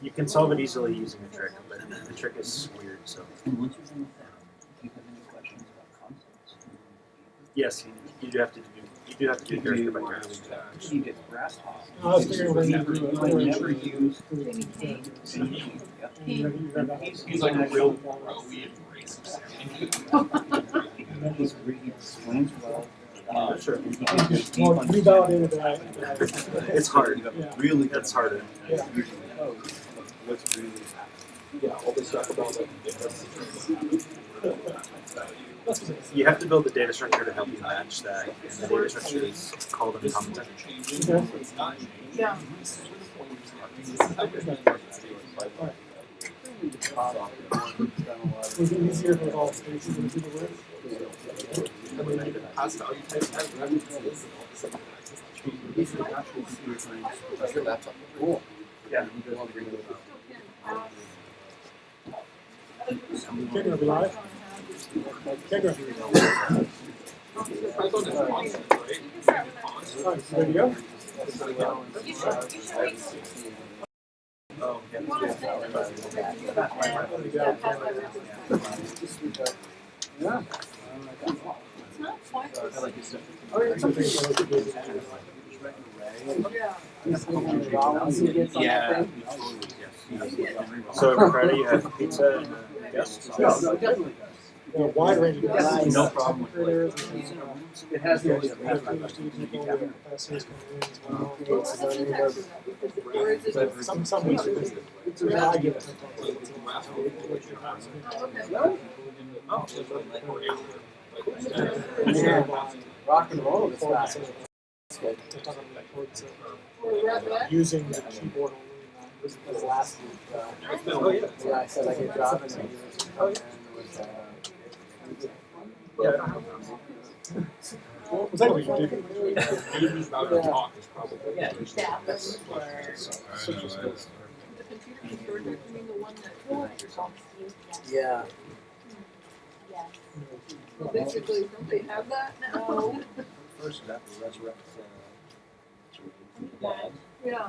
You can solve it easily using a trick, but the trick is weird. So And once you're done with that, if you have any questions about concepts, yes, you do have to do character by character. you get brass off. I was figuring we're gonna do it. I never use. He's like a real pro. We embrace him. He's really swims well. Sure. Well, you validated that. It's hard. Yeah. Really, that's harder. Yeah. What's really Yeah, all this stuff about like You have to build the data structure to help you match that, and the data structure is called an content. Yeah. Was it easier for all spaces and people with? past value types have references and all this other He's an actual computer science professor. Your laptop. Cool. Yeah. Can't go live. Can't go. Alright, so there you go. Oh, yeah. Yeah. It's not quite the same. Oh, yeah, it's okay. Yeah. So every Friday you have pizza and guests? No, definitely. A wide range of guys. No problem. Creators, It has the PhD people, professors coming in as well. Some weeks it's a I give it. Yeah. Rock and roll this guy. Using the keyboard only. This was last week. Oh, yeah. Yeah, I said I get a job and I Well, was that what you did? Who's about to talk is probably. Yeah, that's where Such a skill. the computer keyboard, I mean the one that. Yeah. Well, basically, don't they have that now? First, that resurrect. Yeah.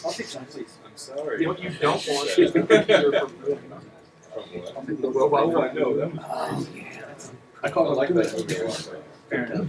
I'll take some, please. I'm sorry. What you don't want is the computer from The robot one, no, that was. I call it like like that movie a lot. Fair enough.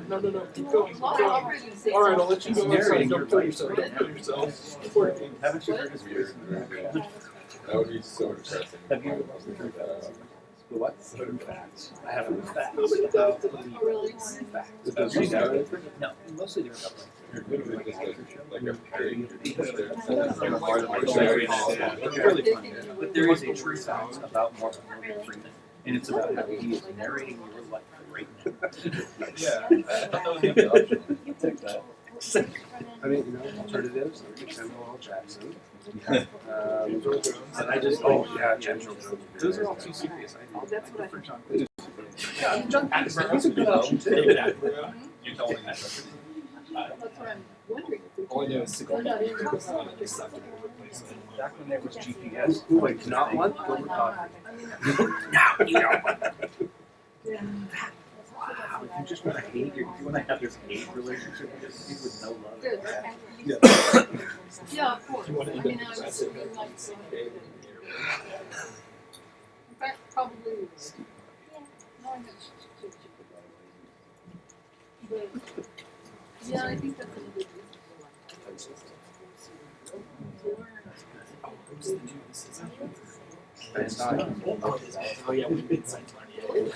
No, keep going. All All right, I'll let you go outside. Don't kill yourself. Don't kill yourself. Haven't you heard his Weird. That would be so depressing. Have you Figure that out. the what? I haven't heard facts. Really? Does she have it? No, mostly they're about like. You're literally just like a parody. It's really fun. But there is a true fact about Morgan Freeman, and it's about how he is narrating your life right now. Yeah. I thought that was the option. Take that. I mean, alternatives, like Samuel L. Jackson. And I just, Oh, yeah, General Jones. Those are all too serious. That's what I think. Yeah, I'm John Atkins. He's a good option, too. You're telling me that. That's what I'm wondering. All I know is They're not in the back when there was GPS, Who I do not want, go with coffee. now you know. Yeah. Wow, if you just want to hate, if you want to have this hate relationship with this kid with no love. Good. Yeah, of course. I mean, I was thinking like. In fact, probably. But, yeah, I think that's a good reason. It's not. Oh yeah, we've been science learning.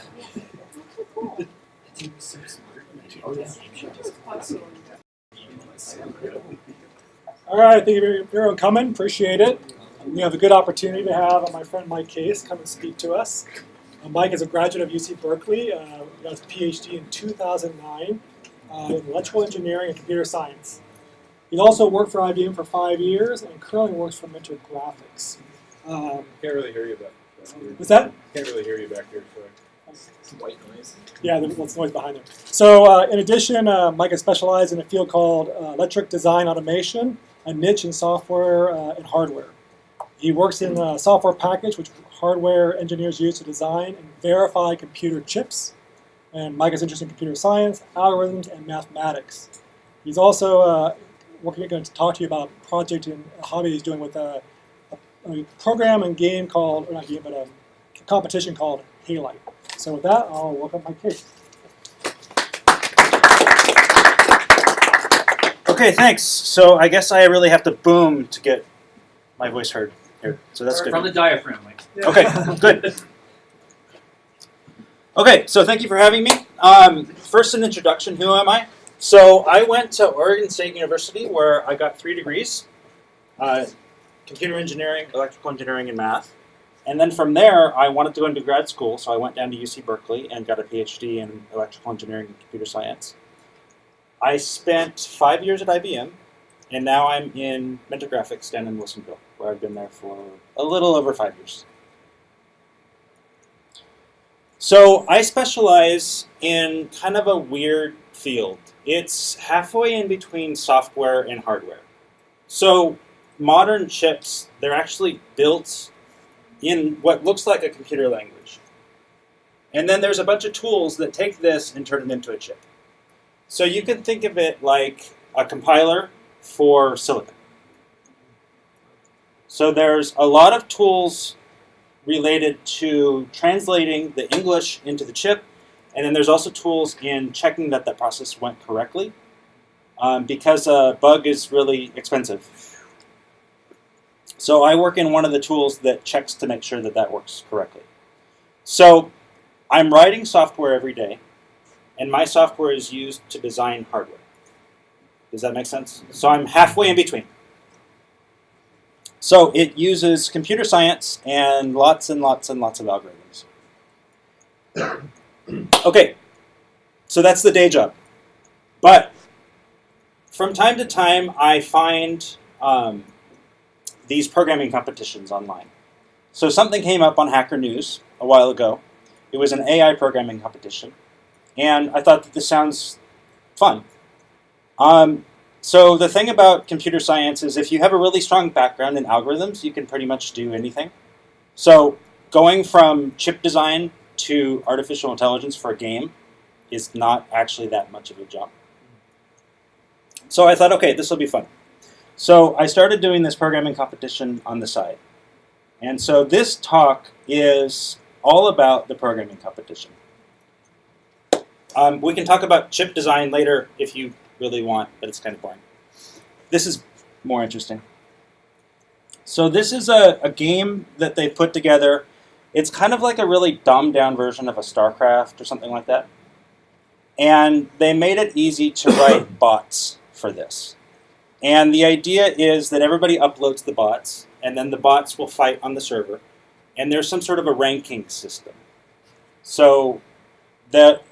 All right, thank you for everyone coming. Appreciate it. We have a good opportunity to have my friend Mike Case come and speak to us. Mike is a graduate of UC Berkeley. He got his PhD in 2009 in electrical engineering and computer science. He's also worked for IBM for 5 years and currently works for Mentor Graphics. Can't really hear you back here. What's that? Can't really hear you back here, sorry. Some white noise. Yeah, there's noise behind him. So in addition, Mike is specialized in a field called electric design automation, a niche in software and hardware. He works in a software package which hardware engineers use to design and verify computer chips. And Mike is interested in computer science, algorithms, and mathematics. He's also going to talk to you about a project and a hobby he's doing with a program and game called, or not game, but a competition called Halite. So with that, I'll welcome Mike Case. Okay, thanks. So I guess I really have to boom to get my voice heard here. So that's good. From the diaphragm, Mike. Okay, good. Okay, so thank you for having me. First, an introduction. Who am I? So I went to Oregon State University where I got 3 degrees, computer engineering, electrical engineering, and math. And then from there, I wanted to go into grad school, so I went down to UC Berkeley and got a PhD in electrical engineering and computer science. I spent 5 years at IBM, and now I'm in Mentor Graphics down in Wilsonville, where I've been there for a little over 5 years. So I specialize in kind of a weird field. It's halfway in between software and hardware. So modern chips, they're actually built in what looks like a computer language. And then there's a bunch of tools that take this and turn it into a chip. So you can think of it like a compiler for silicon. So there's a lot of tools related to translating the English into the chip, and then there's also tools in checking that that process went correctly, because a bug is really expensive. So I work in one of the tools that checks to make sure that that works correctly. So I'm writing software every day, and my software is used to design hardware. Does that make sense? So I'm halfway in between. So it uses computer science and lots and lots and lots of algorithms. Okay, so that's the day job. But from time to time, I find these programming competitions online. So something came up on Hacker News a while ago. It was an AI programming competition. And I thought that this sounds fun. So the thing about computer science is if you have a really strong background in algorithms, you can pretty much do anything. So going from chip design to artificial intelligence for a game is not actually that much of a jump. So I thought, okay, this will be fun. So I started doing this programming competition on the side. And so this talk is all about the programming competition. We can talk about chip design later if you really want, but it's kind of boring. This is more interesting. So this is a game that they put together. It's kind of like a really dumbed down version of a StarCraft or something like that. And they made it easy to write bots for this. And the idea is that everybody uploads the bots, and then the bots will fight on the server. And there's some sort of a ranking system. So that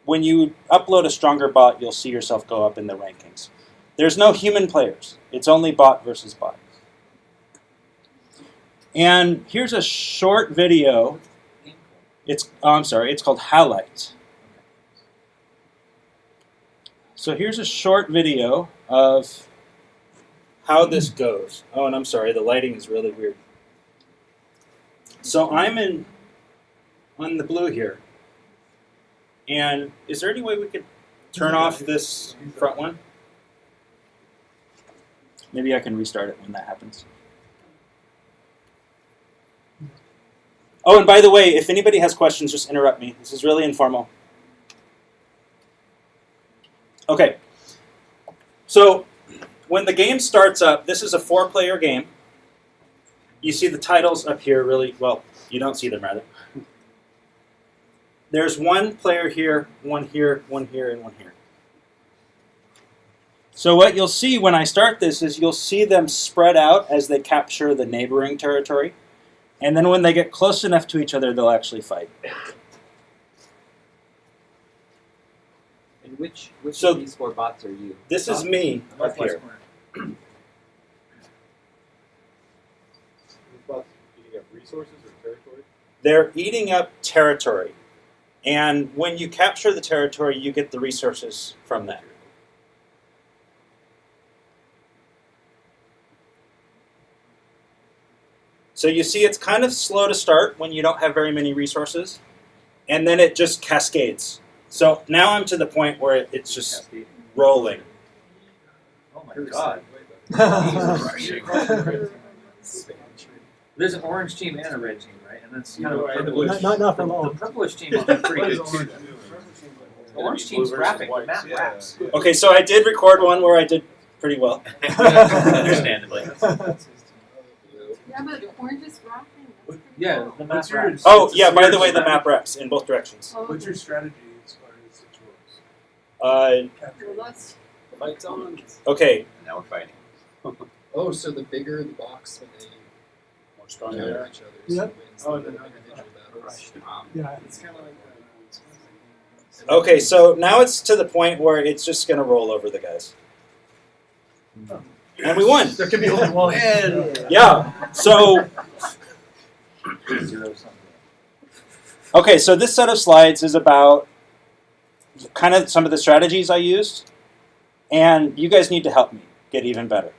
when you upload a stronger bot, you'll see yourself go up in the rankings. There's no human players. It's only bot versus bot. And here's a short video. It's called Halite. So here's a short video of how this goes. Oh, and I'm sorry, the lighting is really weird. So I'm on the blue here. And is there any way we could turn off this front one? Maybe I can restart it when that happens. Oh, and by the way, if anybody has questions, just interrupt me. This is really informal. Okay. So when the game starts up, this is a 4-player game. You see the titles up here really, well, you don't see them rather. There's one player here, one here, one here, and one here. So what you'll see when I start this is you'll see them spread out as they capture the neighboring territory. And then when they get close enough to each other, they'll actually fight. And which So of these 4 bots are you? This is me up here. These bots eating up resources or territory? They're eating up territory. And when you capture the territory, you get the resources from that. So you see it's kind of slow to start when you don't have very many resources. And then it just cascades. So now I'm to the point where it's just rolling. my god. There's an orange team and a red team, right? And that's kind of purplish. Not for The long. purplish team is pretty good too. The orange team's wrapping. The map wraps. Okay, so I did record one where I did pretty well. Understandably. Yeah, but orange is rocking. That's pretty Yeah, cool. the map What's your- wraps. Oh, yeah, by the way, the map wraps in both directions. Oh, What's your okay. strategy as far as the tools? Well, that's Fights on. Okay, Now we're fighting. Oh, so the bigger the box when they More strong counter there. each other, Yeah. so it wins Oh, the then individual battles. Yeah. It's kind of like okay, so now it's to the point where it's just going to roll over the guys. And we won. There can be only one. Yeah, so, okay, so this set of slides is about kind of some of the strategies I used, and you guys need to help me get even better.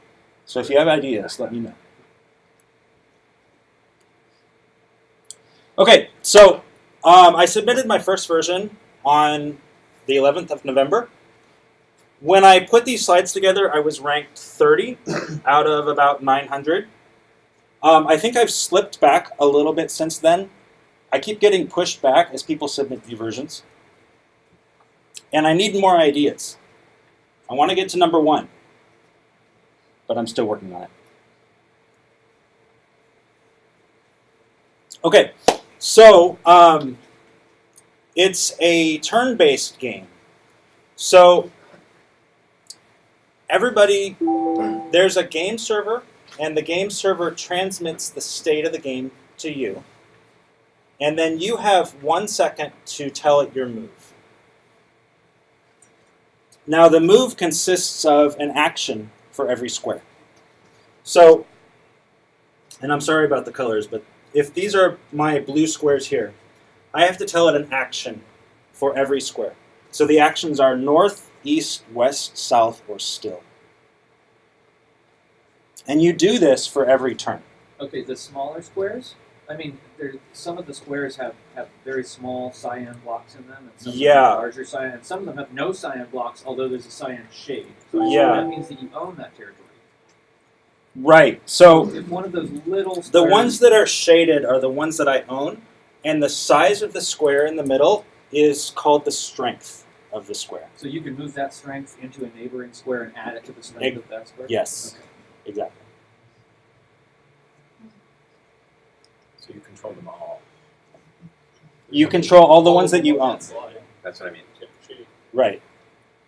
So if you have ideas, let me know. Okay, so I submitted my first version on the 11th of November. When I put these slides together, I was ranked 30 out of about 900. I think I've slipped back a little bit since then. I keep getting pushed back as people submit new versions. And I need more ideas. I want to get to number 1, but I'm still working on it. Okay, so it's a turn-based game. So everybody, there's a game server, and the game server transmits the state of the game to you. And then you have 1 second to tell it your move. Now the move consists of an action for every square. So, and I'm sorry about the colors, but if these are my blue squares here, I have to tell it an action for every square. So the actions are north, east, west, south, or still. And you do this for every turn. Okay, the smaller squares. I mean, some of the squares have very small cyan blocks in them, and some of them Yeah. have larger cyan. And some of them have no cyan blocks, although there's a cyan shade. So I assume Yeah. that means that you own that territory. Right. So If one of those little squares, the ones that are shaded are the ones that I own, and the size of the square in the middle is called the strength of the square. So you can move that strength into a neighboring square and add it to the strength of that square? Yes, Okay. exactly. So you control them all. You control all the ones that you own. That's what I mean. Right.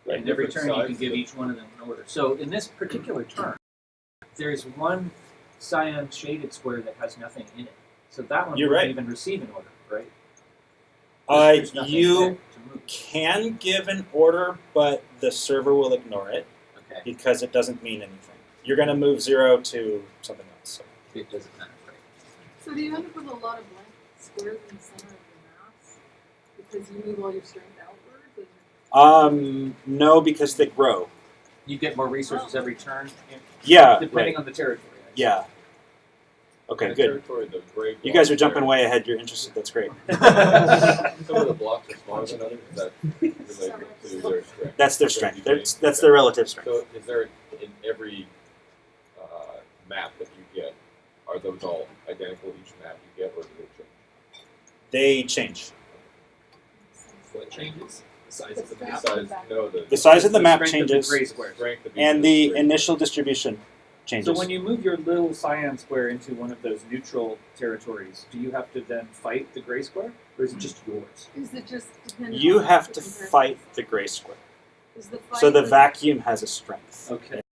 And every turn you can give each one of them an order. So in this particular turn, there's one cyan shaded square that has nothing in it. So that one You're wouldn't right. even receive an order, right? There's nothing You there to move. can give an order, but the server will ignore it Okay, because it doesn't mean anything. You're going to move 0 to something else. it doesn't matter, right? So do you end up with a lot of blank squares in the center of your maps because you move all your strength outward? No, because they grow. You get more resources every turn, Yeah. depending Right. on the territory. Yeah. Okay, The good. territory, the gray You guys are blocks jumping there, way ahead. You're interested. That's great. Some of the blocks are smaller than others. Is that related to their strength? That's their strength. That's their relative strength. So is there in every map that you get, are those all identical each map you get, or do they change? They change. What changes? The size of the The map. Size, no, The size of the map strength of the changes, gray squares. strength of each and of the gray initial distribution changes. So when you move your little cyan square into one of those neutral territories, do you have to then fight the gray square, or is it just yours? Is it just dependent You on have the to comparison? fight the gray square. Is the fight So the with- vacuum has a strength. Okay.